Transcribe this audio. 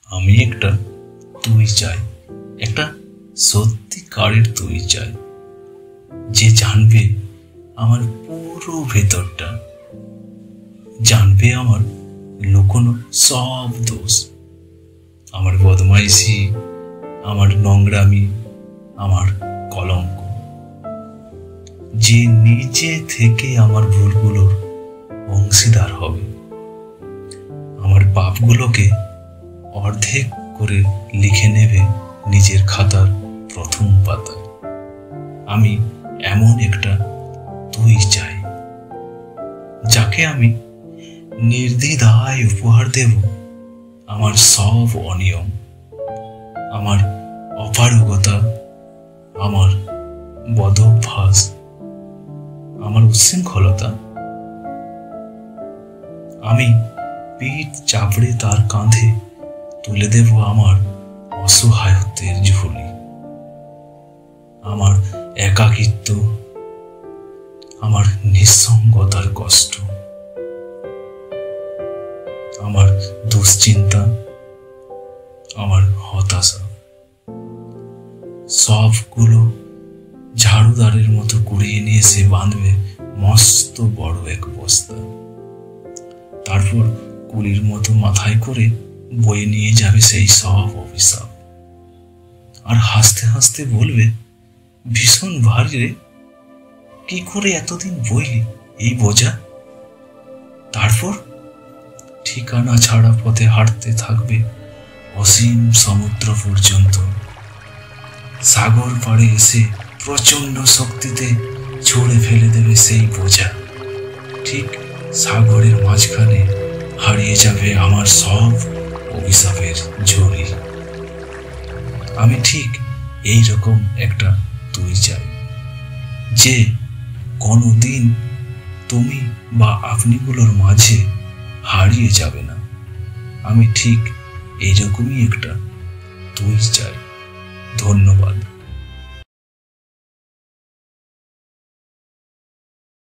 আমি একটা তুই চাই, একটা সত্যিকারের তুই চাই, যে জানবে আমার পুরো ভেতরটা, জানবে আমার লুকোনো সব দোষ, আমার বদমাইশি, আমার নোংরামি, আমার কলঙ্ক, যে নিজে থেকে আমার ভুলগুলোর অংশীদার হবে, আমার পাপগুলোকে অর্ধেক করে লিখে নেবে নিজের খাতার প্রথম পাতায়। আমি এমন একটা তুই চাই, যাকে আমি নির্দ্বিধায় উপহার দেব আমার সব অনিয়ম, আমার অপারগতা, আমার বদভ্যাস, আমার উচ্ছৃঙ্খলতা। আমি পিঠ চাপড়ে তার কাঁধে তুলে দেব আমার অসহায়ত্বের ঝুলি, আমার একাকিত্ব, আমার নিঃসঙ্গতার কষ্ট, আমার দুশ্চিন্তা, আমার হতাশা, সবগুলো ঝাড়ুদারের মতো কুড়িয়ে নিয়ে সে বাঁধবে মস্ত বড় এক বস্তা। তারপর কুলির মতো মাথায় করে বয়ে নিয়ে যাবে সেই সব অভিশাপ, আর হাসতে হাসতে বলবে, ভীষণ ভারী রে, কি করে এতদিন বইলি এই বোঝা। তারপর ঠিকানা ছাড়া পথে হাঁটতে থাকবে অসীম সমুদ্র পর্যন্ত। সাগর পাড়ে এসে প্রচন্ড শক্তিতে ছুঁড়ে ফেলে দেবে সেই বোঝা। ঠিক সাগরের মাঝখানে হারিয়ে যাবে আমার সব অভিশাপের ঝুলি। আমি ঠিক এইরকম একটা তুই চাই, যে কোনোদিন তুমি বা আপনিগুলোর মাঝে হারিয়ে যাবে না। আমি ঠিক এইরকমই একটা তুই চাই। ধন্যবাদ।